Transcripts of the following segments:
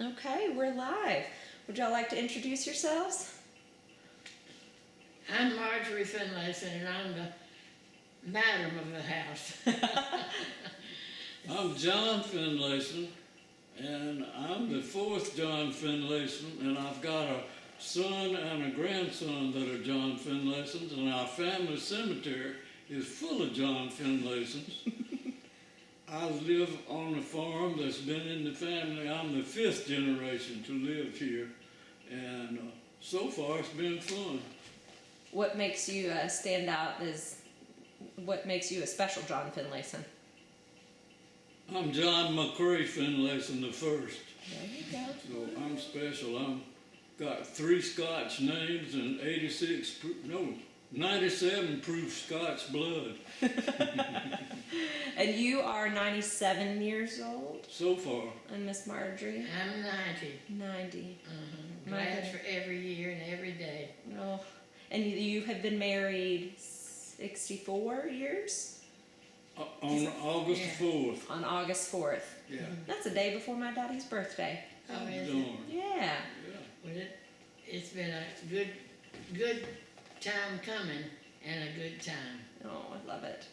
Okay, we're live. Would y'all like to introduce yourselves? I'm Marjorie Finlayson, and I'm the madam of the house. I'm John Finlayson, and I'm the fourth John Finlayson, and I've got a son and a grandson that are John Finlaysons, and our family cemetery is full of John Finlaysons. I live on a farm that's been in the family. I'm the fifth generation to live here, and so far it's been fun. What makes you stand out is what makes you a special John Finlayson? I'm John McCrae Finlayson the first. There you go. So I'm special. I'm got 3 Scotch names and 97 proof Scotch blood. And you are 97 years old? So far. And Miss Marjorie? I'm 90. 90. Glad for every year and every day. Oh. And you have been married 64 years? On August 4th. On August 4th. Yeah. That's the day before my daddy's birthday. Oh, is it? Darn. Yeah. Well, it's been a good time coming and a good time. Oh, I love it.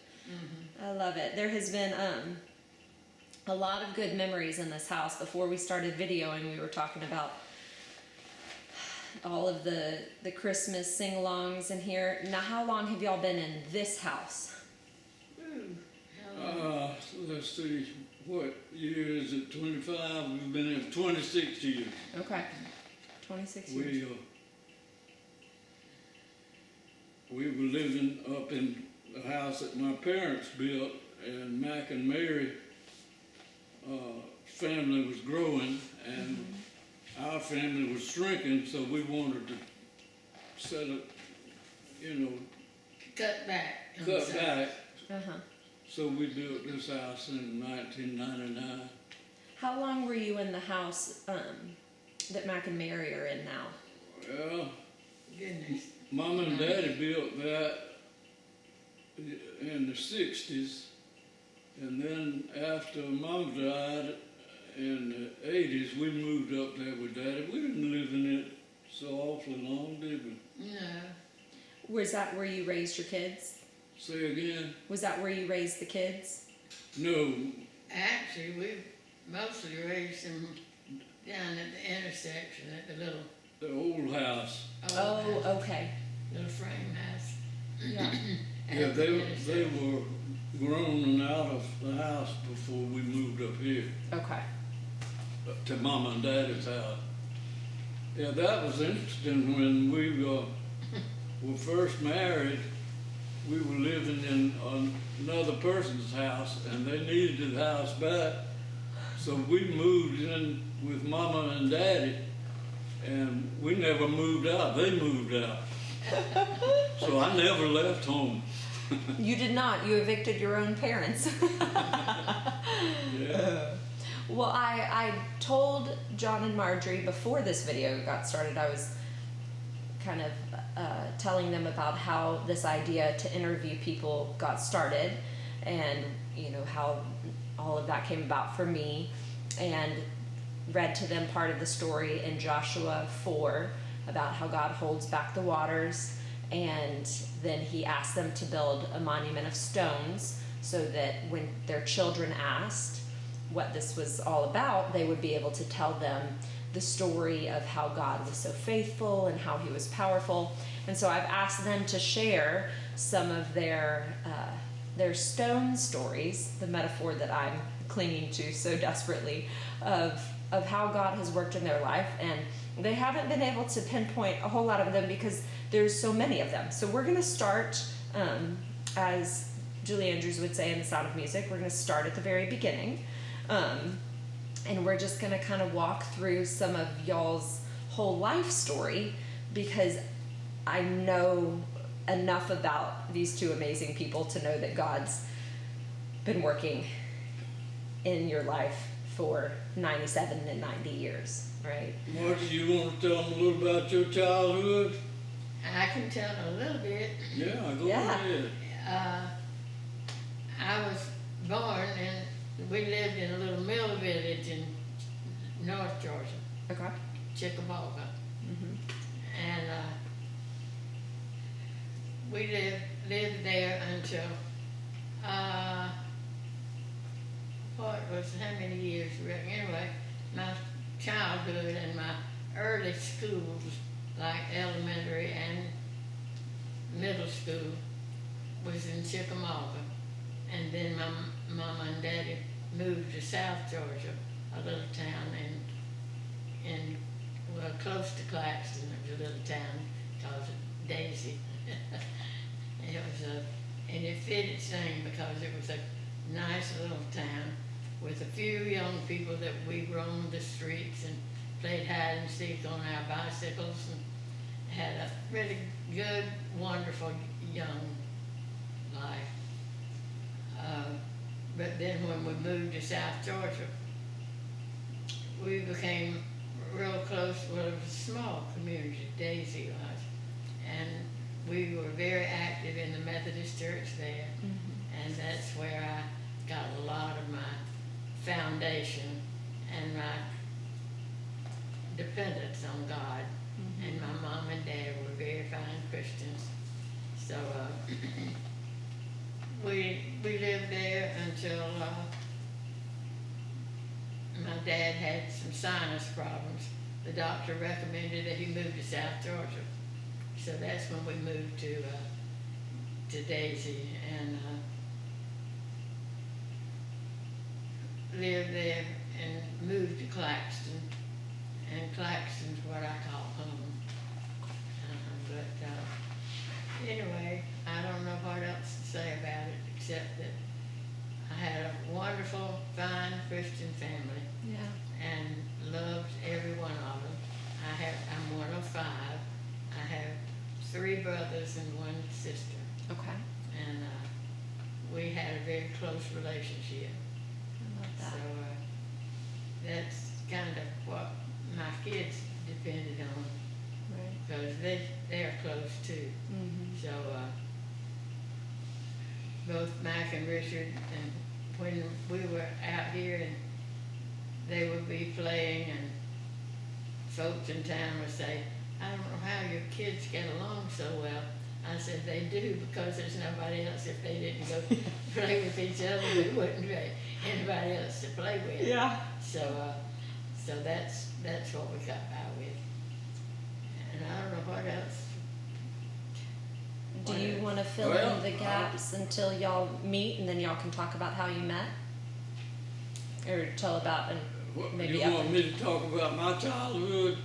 I love it. There has been a lot of good memories in this house. Before we started videoing, we were talking about all of the Christmas sing-alongs in here. Now, how long have y'all been in this house? Let's see, what year is it? 25? We've been in 26 years. Okay. 26 years. We were living up in the house that my parents built, and Mac and Mary family was growing, and our family was shrinking, so we wanted to set it, Cut back. cut back. Uh-huh. So we built this house in 1999. How long were you in the house that Mac and Mary are in now? Well, Goodness. Mom and Daddy built that in the 60s, and then after Mom died in the 80s, we moved up there with Daddy. We didn't live in it so awfully long, did we? No. Was that where you raised your kids? Say again? Was that where you raised the kids? No. Actually, we mostly raised them down at the intersection at the little The old house. Oh, house, okay. little frame house. Yeah. Yeah, At the they intersection. were grown and out of the house before we moved up here Okay. to Mom and Daddy's house. Yeah, that was interesting when we were first married. We were living in another person's house, and they needed the house back. So we moved in with Mama and Daddy, and we never moved out. They moved out. So I never left home. You did not. You evicted your own parents. Yeah. Well, I told John and Marjorie before this video got started, I was kind of telling them about how this idea to interview people got started, and how all of that came about for me, and read to them part of the story in Joshua 4 about how God holds back the waters, and then he asked them to build a monument of stones so that when their children asked what this was all about, they would be able to tell them the story of how God was so faithful and how he was powerful. And so I've asked them to share some of their stone stories, the metaphor that I'm clinging to so desperately, of how God has worked in their life. And they haven't been able to pinpoint a whole lot of them because there's so many of them. So we're going to start, as Julie Andrews would say in The Sound of Music, we're going to start at the very beginning. And we're just going to kind of walk through some of y'all's whole life story, because I know enough about these two amazing people to know that God's been working in your life for 97 and 90 years, right? Marty, you want to tell them a little about your childhood? I can tell a little bit. Yeah, go Yeah. ahead. I was born and we lived in a little mill village in North Georgia. until, what was, how many years, anyway, my childhood and my early schools, like elementary and middle school, was in Chickamauga. And then my mama and daddy moved to South Georgia, a little town in well, close to Claxton. It was a little town called Daisy. It was and it fit its name because it was a nice little town with a few young people that we roamed the streets and played hide and seek on our bicycles and had a really good, wonderful young life. But then when we moved to South Georgia, we became real close. Well, it was a small community, Daisy was, and we were very active in the Methodist church there, and that's where I got a lot of my foundation and my dependence on God. And my mom and dad were very fine Christians, so we lived there until my dad had some sinus problems. The doctor recommended that he move to South Georgia, so that's when we moved to Daisy and lived there and moved to Claxton, and Claxton's what I call home. But anyway, I don't know what else to say about it except that I had a wonderful, fine Christian family. Yeah. And loved every one of them. I'm one of 5. I have 3 brothers and 1 sister. Okay. And we had a very close relationship. I love that. So that's kind of what my kids depended on, Right. because they're close too. So both Mac and Richard, and when we were out here and they would be playing and folks in town would say, I don't know how your kids get along so well. I said, they do, because there's nobody else. If they didn't go play with each other, we wouldn't have anybody else to play with. Yeah. So that's what we got by with. And I don't know what else. Do you want to fill Well, in the gaps until y'all meet, and then y'all can talk about how you met, or tell about and maybe You want me to talk about my childhood?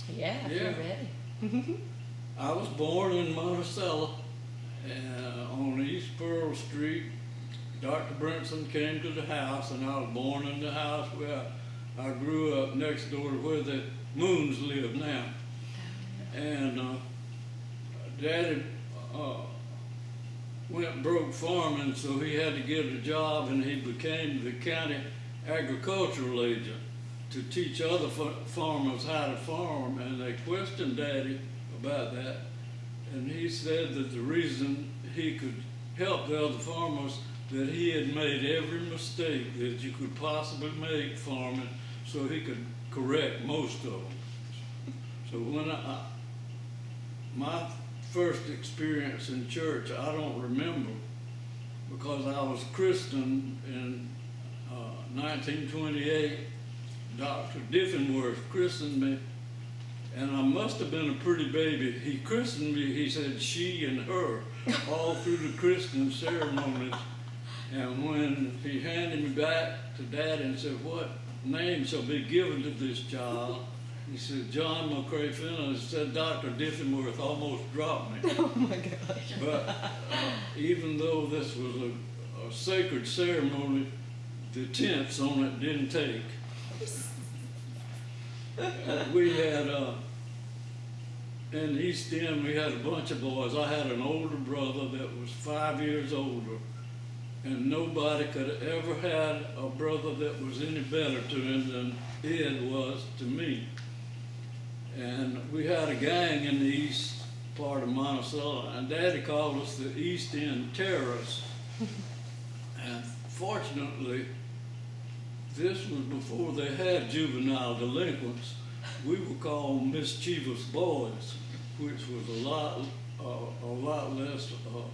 Yeah, if you're ready. I was born in Monticello, on East Pearl Street. Dr. Brinson came to the house, and I was born in the house where I grew up next door to where the Moons live now. And Daddy went broke farming, so he had to get a job, and he became the county agricultural agent to teach other farmers how to farm. And they questioned Daddy about that, and he said that the reason he could help the other farmers, that he had made every mistake that you could possibly make farming, so he could correct most of them. So when my first experience in church, I don't remember, because I was christened in 1928. Dr. Diffenworth christened me, and I must have been a pretty baby. He christened me, he said she and her, all through the christening ceremonies. And when he handed me back to Dad and said, what name shall be given to this child? He said, John McCrae Finlayson. Said Dr. Diffenworth almost dropped me. Oh my gosh. But even though this was a sacred ceremony, the tents on it didn't take. We had, in East End, we had a bunch of boys. I had an older brother that was 5 years older, and nobody could ever had a brother that was any better to him than Ed was to me. And we had a gang in the east part of Monticello, and Daddy called us the East End Terrorists. And fortunately, this was before they had juvenile delinquents. We were called mischievous boys, which was a lot less of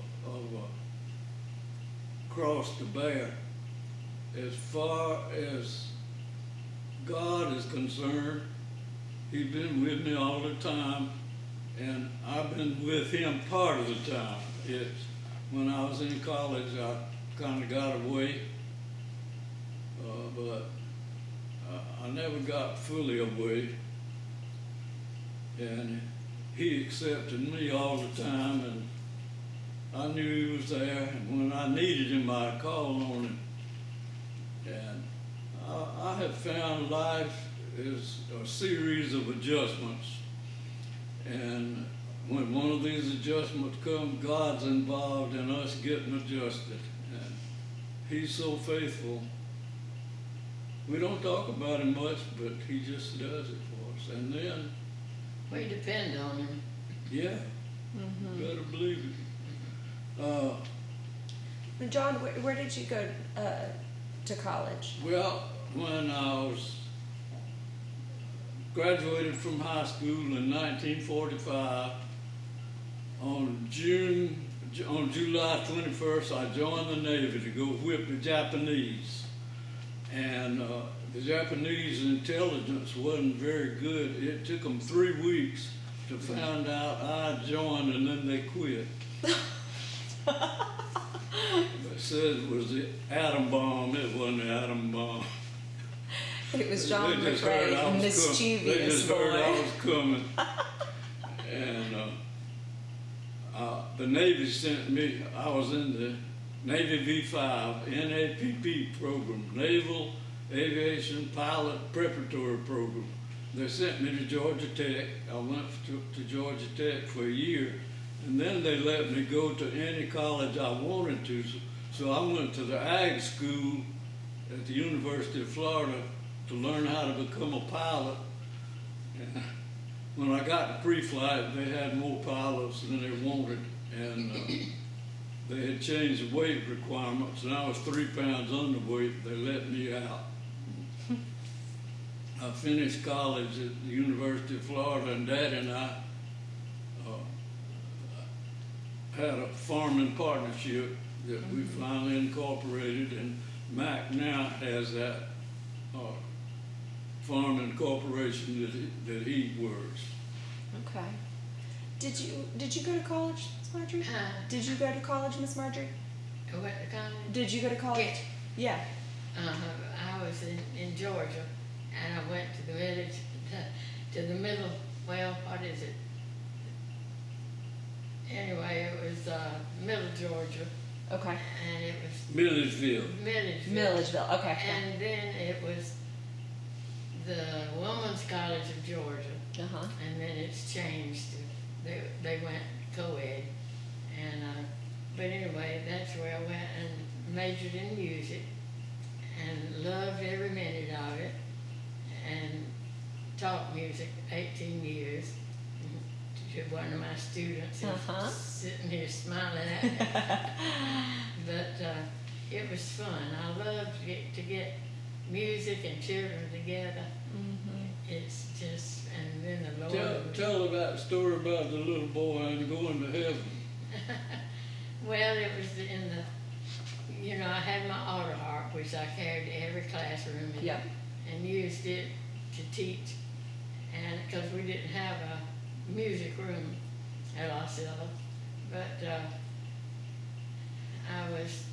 cross to bear. As far as God is concerned, He's been with me all the time, and I've been with Him part of the time. It's when I was in college, I kind of got away, but I never got fully away, and He accepted me all the time, and I knew He was there, and when I needed Him, I called on Him. And I have found life is a series of adjustments, and when one of these adjustments comes, God's involved in us getting adjusted, and He's so faithful. We don't talk about Him much, but He just does it for us. And then We depend on Him. yeah, better believe it. John, where did you go to college? Well, when I was graduated from high school in 1945, on July 21st, I joined the Navy to go whip the Japanese. And the Japanese intelligence wasn't very good. It took them 3 weeks to find out I joined, and then they quit. They said it was the atom bomb. It wasn't the atom bomb. It was John They just heard I McRae, was mischievous They just boy. heard I was coming. And the Navy sent me, I was in the Navy V5 NAPP program, Naval Aviation Pilot Preparatory Program. They sent me to Georgia Tech. I went to Georgia Tech for a year, and then they let me go to any college I wanted to. So I went to the Ag School at the University of Florida to learn how to become a pilot. And when I got to pre-flight, they had more pilots than they wanted, and they had changed the weight requirements, and I was 3 pounds underweight. They let me out. I finished college at the University of Florida, and Dad and I had a farming partnership that we finally incorporated, and Mac now has that farming corporation that he works. Okay. Did you go to college, Miss Marjorie? Huh? Did you go to college, Miss Marjorie? I went to college. Did you go to college? Yeah. I was in Georgia, and I went to the village, to the middle, well, what is it? Anyway, it was middle Georgia, Okay. and it was Milledgeville. Milledgeville. Okay. And then it was the Women's College of Georgia, Uh-huh. and then it's changed. They went co-ed, and but anyway, that's where I went and majored in music, and loved every minute of it, and taught music 18 years. One of my students is sitting here smiling at me. But it was fun. I loved to get music and children together. It's just, and then the Lord. Tell that story about the little boy and going to heaven. Well, it was in the, I had my auto harp, which I carried to every classroom and used it to teach. And because we didn't have a music room at Osceola, but I was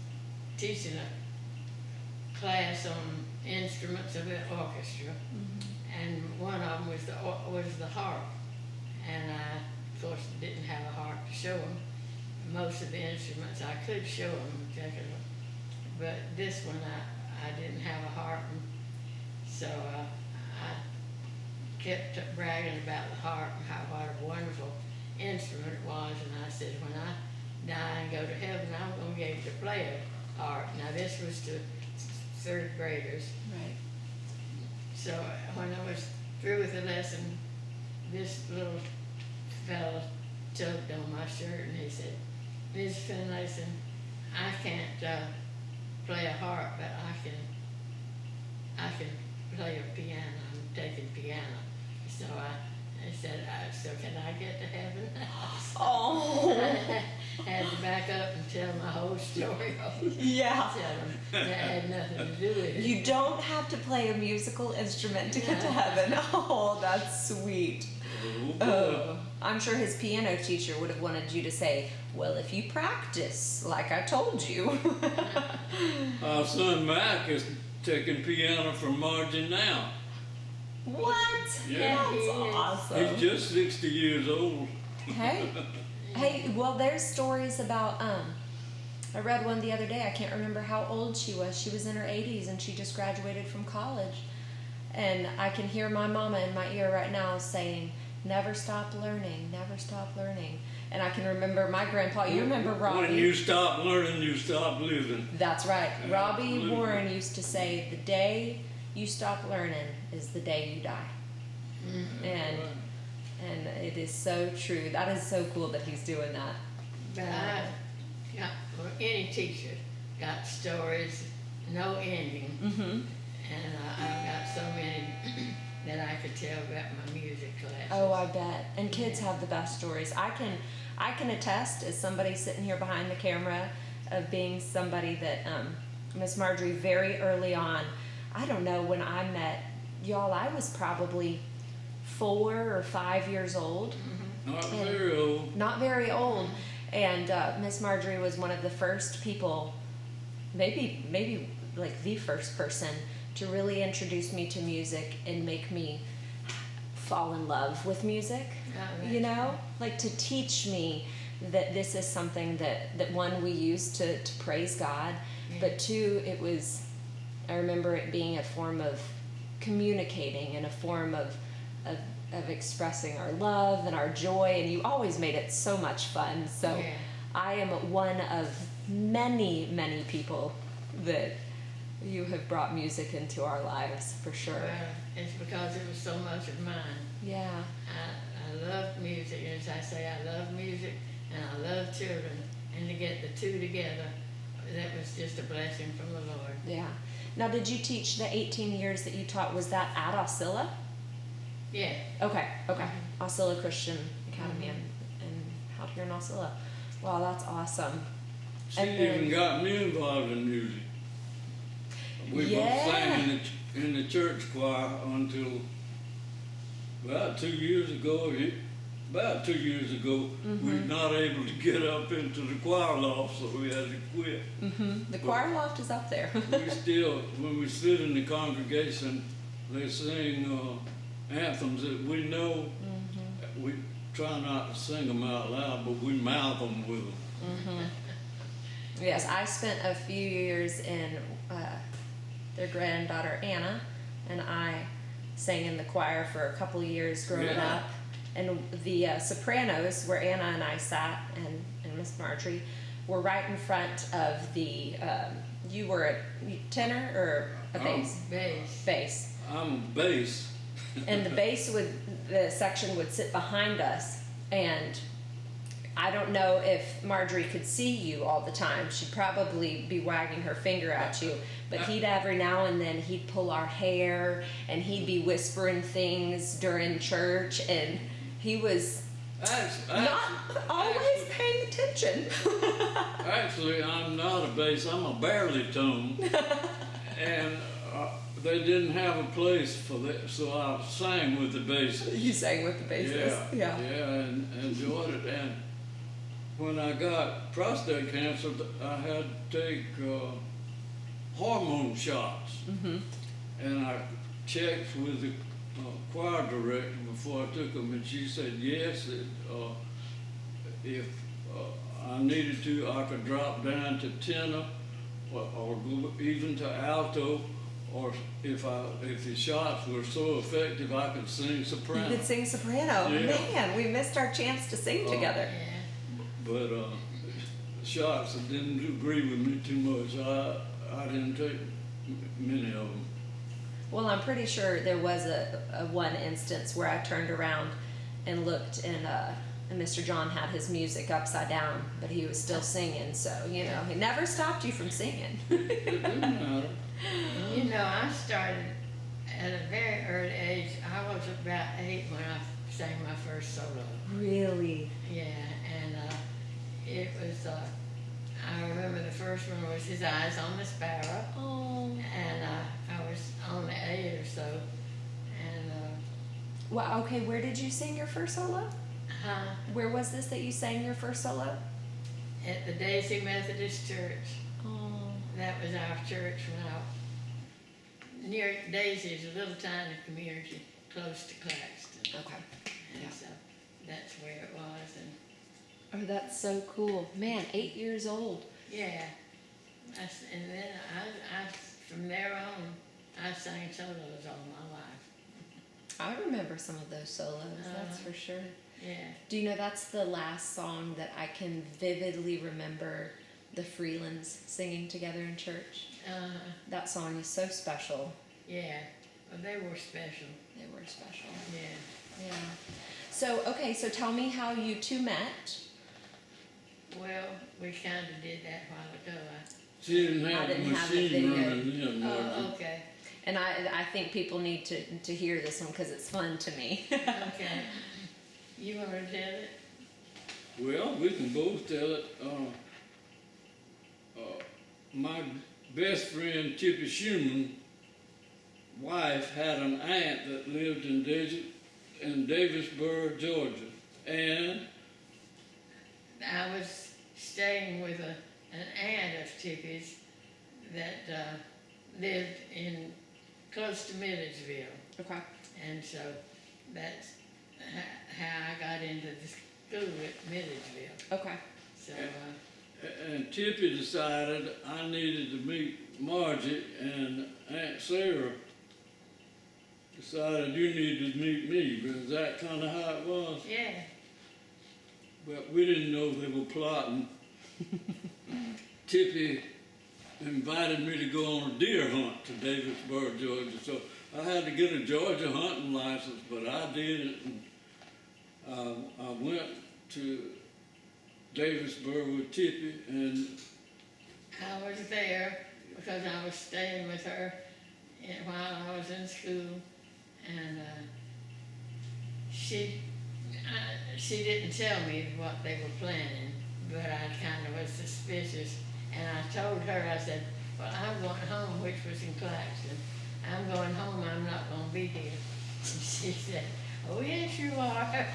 teaching a class on instruments of the orchestra, and one of them was the harp, and I, of course, didn't have a harp to show them. Most of the instruments I could show them, but this one I didn't have a harp, and so I kept bragging about the harp and what a wonderful instrument it was, and I said, when I die and go to heaven, I'm going to get to play a harp. Now this was to third graders. Right. So when I was through with the lesson, this little fella tugged on my shirt and he said, Ms. Finlayson, I can't play a harp, but I can play a piano. I'm taking piano. So I said, so can I get to heaven? Oh. had to back up and tell my whole story. Yeah. Tell them that had nothing to do with it. You don't have to play a musical instrument to get to heaven. Oh, that's sweet. Oh, boy. I'm sure his piano teacher would have wanted you to say, well, if you practice, like I told you. Our son Mac is taking piano from Marjorie now. What? Yeah. That's He is. awesome. He's just 60 years old. Hey, well, there's stories about, I read one the other day. I can't remember how old she was. She was in her 80s and she just graduated from college. And I can hear my mama in my ear right now saying, never stop learning, never stop learning. And I can remember my grandpa, you remember Robbie? When you stop learning, you stop living. That's right. Robbie Absolutely. Warren used to say, the day you stop learning is the day you die. And it is so true. That is so cool that he's doing that. But I got, or any teacher, got stories, no ending. Mm-hmm. And I've got so many that I could tell about my music classes. Oh, I bet. And kids have the best stories. I can attest, as somebody sitting here behind the camera, of being somebody that Miss Marjorie very early on. I don't know when I met y'all. I was probably 4 or 5 years old. Not very old. Not very old. And Miss Marjorie was one of the first people, maybe like the first person, to really introduce me to music and make me fall in love with music. Oh, You know, like to teach me that this is something that one, we use to praise God, but two, it was, I remember it being a form of communicating and a form of expressing our love and our joy, and you always made it so much fun. So Yeah. I am one of many people that you have brought music into our lives, for sure. Well, it's because it was so much of mine. Yeah. I love music, and as I say, I love music and I love children, and to get the two together, that was just a blessing from the Lord. Yeah. Now, did you teach the 18 years that you taught, was that at Osceola? Yeah. Okay. Osceola Christian Academy and out here in Osceola. Wow, that's awesome. She And then- even got me involved in music. We both sang in the church choir until about 2 years ago. About 2 years ago, we were not able to get up into the choir loft, so we had to quit. The choir loft is up there. We still, when we sit in the congregation, they sing anthems that we know. We try not to sing them out loud, but we mouth them with them. Yes, I spent a few years in their granddaughter Anna, and I sang in the choir for a couple of years growing Yeah. up. And the sopranos, where Anna and I sat, and Miss Marjorie, were right in front of the. You were a tenor or a bass? Bass. Bass. I'm a bass. And the section would sit behind us, and I don't know if Marjorie could see you all the time. She'd probably be wagging her finger at you, but he'd every now and then he'd pull our hair, and he'd be whispering things during church, and he was not always paying attention. Actually, I'm not a bass. I'm a baritone, and they didn't have a place for that, so I sang with the bass. You sang with the bassist. Yeah, and enjoyed it. And when I got prostate cancer, I had to take hormone shots, and I checked with the choir director before I took them, and she said yes. If I needed to, I could drop down to tenor, or go even to alto, or if the shots were so effective, I could sing soprano. You could sing soprano. Yeah. Man, we missed our chance to sing together. Yeah. But the shots didn't agree with me too much. I didn't take many of them. Well, I'm pretty sure there was a one instance where I turned around and looked, and Mr. John had his music upside down, but he was still singing. So, you know, he never stopped you from singing. It didn't matter. You know, I started at a very early age. I was about 8 when I sang my first solo. Really? Yeah, and it was, I remember the first one was His Eyes on the Sparrow, Oh. and I was on the 8 or so, and, Well, okay, where did you sing your first solo? Where was this that you sang your first solo? at the Daisy Methodist Church. Oh. That was our church when I, near Daisy's a little tiny community close to Claxton. Okay. And Yeah. so that's where it was, and Oh, that's so cool. Man, 8 years old. yeah. And then from there on, I sang solos all my life. I remember some of those solos, that's Uh-huh. for sure. Yeah. Do you know that's the last song that I can vividly remember the Freelands singing together in church? That song is so special. Yeah. Well, they were special. They were special. Yeah. Yeah. So, okay, so tell me how you two met. Well, we kind of did that a while ago. She didn't have I the didn't have the machine video. running then, Marjorie. Oh, okay. And I think people need to hear this one because it's fun to me. Okay. You want to tell it? Well, we can both tell it. My best friend, Chippy Schumann, wife had an aunt that lived in Davisburg, Georgia. And I was staying with an aunt of Tippy's that lived close to Milledgeville. Okay. And so that's how I got into the school at Milledgeville. Okay. So, and Tippy decided I needed to meet Margie, and Aunt Sarah decided you needed to meet me. Was that kind of how it was? yeah. But we didn't know they were plotting. Tippy invited me to go on a deer hunt to Davisburg, Georgia. So I had to get a Georgia hunting license, but I did it. And I went to Davisburg with Tippy, and I was there because I was staying with her while I was in school, and she didn't tell me what they were planning, but I kind of was suspicious, and I told her, I said, well, I'm going home, which was in Claxton. I'm going home, I'm not going to be here. And she said, oh yes you are.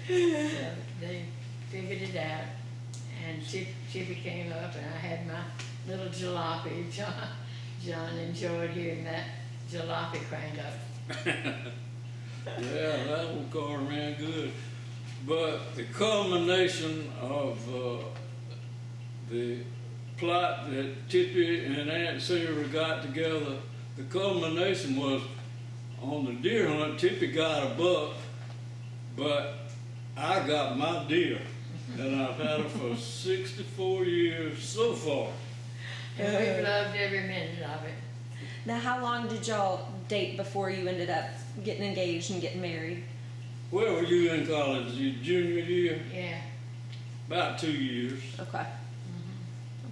So they figured it out, and Chippy came up, and I had my little jalopy. John enjoyed hearing that jalopy crank up. yeah, that one car ran good. But the culmination of the plot that Tippy and Aunt Sarah got together, the culmination was on the deer hunt. Tippy got a buck, but I got my deer, and I've had it for 64 years so far. And we've loved every minute of it. Now, how long did y'all date before you ended up getting engaged and getting married? Where were you in college? Your junior year? Yeah. About 2 years. Okay.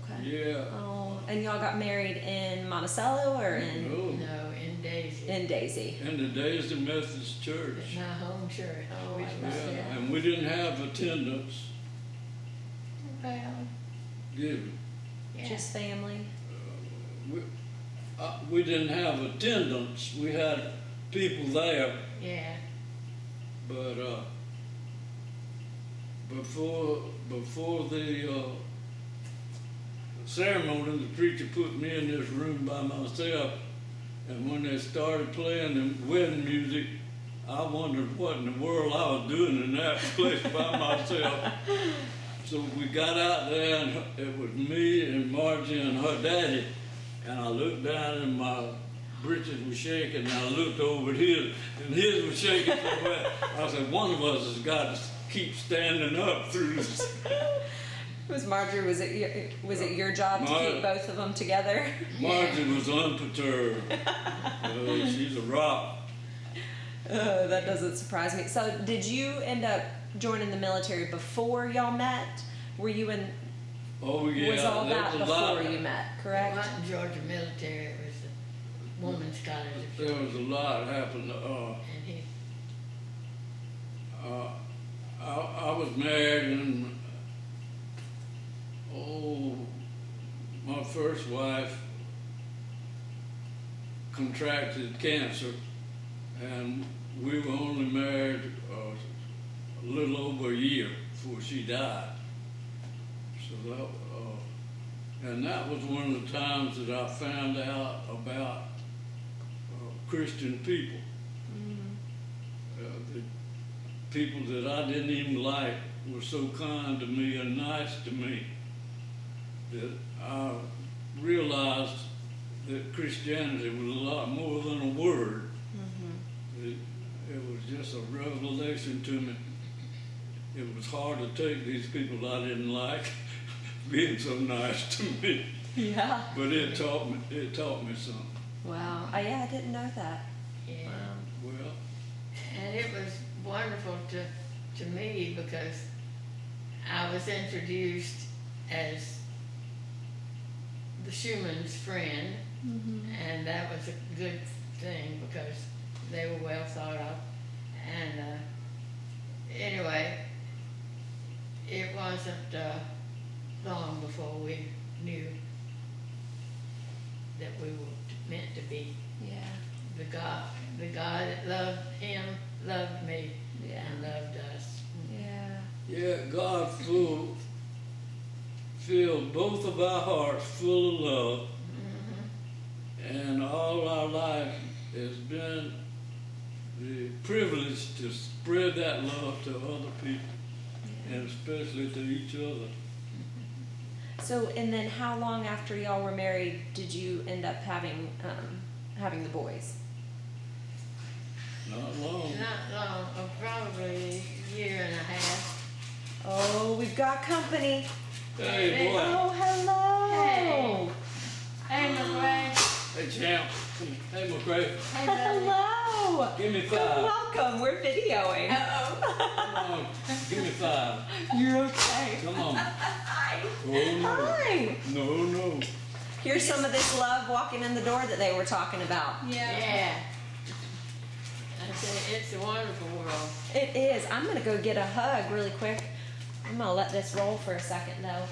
Okay. Yeah. Oh, and y'all got married in Monticello or in No, in Daisy. in Daisy? In the Daisy Methodist Church. At my home church. Oh, Which I was love Yeah, and we didn't have attendance well, given. yeah. Just family. We didn't have attendance. We had people there, Yeah. but before the ceremony, the preacher put me in this room by myself, and when they started playing the wedding music, I wondered what in the world I was doing in that place by myself. So we got out there, and it was me and Margie and her daddy, and I looked down and my britches were shaking, and I looked over at his, and his was shaking so bad. I said, one of us has got to keep standing up through this. Was Marjorie? Was it your job to keep both of them together? Margie was unperturbed. She's a rock. That doesn't surprise me. So, did you end up joining the military before y'all met? Were you in? Oh yeah, Was all there that was a lot. before you met? It Correct. wasn't Georgia military, it was the Women's College of There Georgia. was a lot happened. And he, I was married and, my first wife contracted cancer, and we were only married a little over a year before she died. So and that was one of the times that I found out about Christian people. The people that I didn't even like were so kind to me and nice to me that I realized that Christianity was a lot more than a word. It was just a revelation to me. It was hard to take these people I didn't like being so nice to me. Yeah. But it taught me something. Wow. Yeah, I didn't know that. Yeah. Well, And it was wonderful to me because I was introduced as the Schumann's friend, and that was a good thing because they were well thought of. And anyway, it wasn't long before we knew that we were meant to be. Yeah. The God that loved him loved me Yeah. and loved us. Yeah. yeah, God filled both of our hearts full of love, and all our life has been the privilege to spread that love to other people, and especially to each other. So, and then how long after y'all were married did you end up having the boys? Not long. Not long, probably a year and a half. Oh, we've got company. Hey, boy. Oh, hello. Hey, McRae. Hey, champ. Come here. Hey, McRae. Hey, buddy. Hello. Give me Come, 5. welcome. We're videoing. Come on. Give me 5. You're okay. Come on. Hi. Oh, no. Hi. No. Here's some of this love walking in the door that they were talking about. Yeah. I say, it's a wonderful world. It is. I'm going to go get a hug really quick. I'm going to let this roll for a second, though.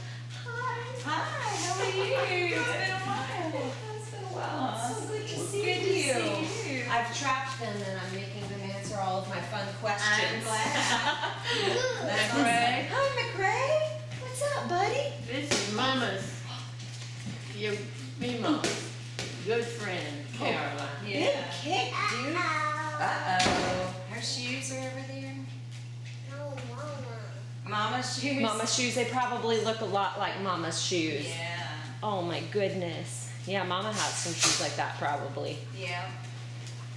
Hi. Hi, how are you? It's been a while. It's been a while. It's so good to see Good to see you. I've trapped them and I'm making them answer all of my fun questions. I'm glad. McRae. Hi, McRae. What's up, buddy? This is Mama's, me Mama's good friend, Caroline. Big kick, dude. Uh-oh. Her shoes are over there. Mama's shoes. Mama's shoes, they probably look a lot like Mama's shoes. Yeah. Oh my goodness. Yeah, Mama has some shoes like that probably. Yeah.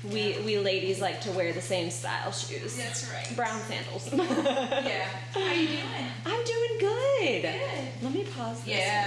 We ladies like to wear the same style shoes. That's right. Brown sandals. Yeah. How you doing? I'm doing good. Good. Let me pause this. Yeah.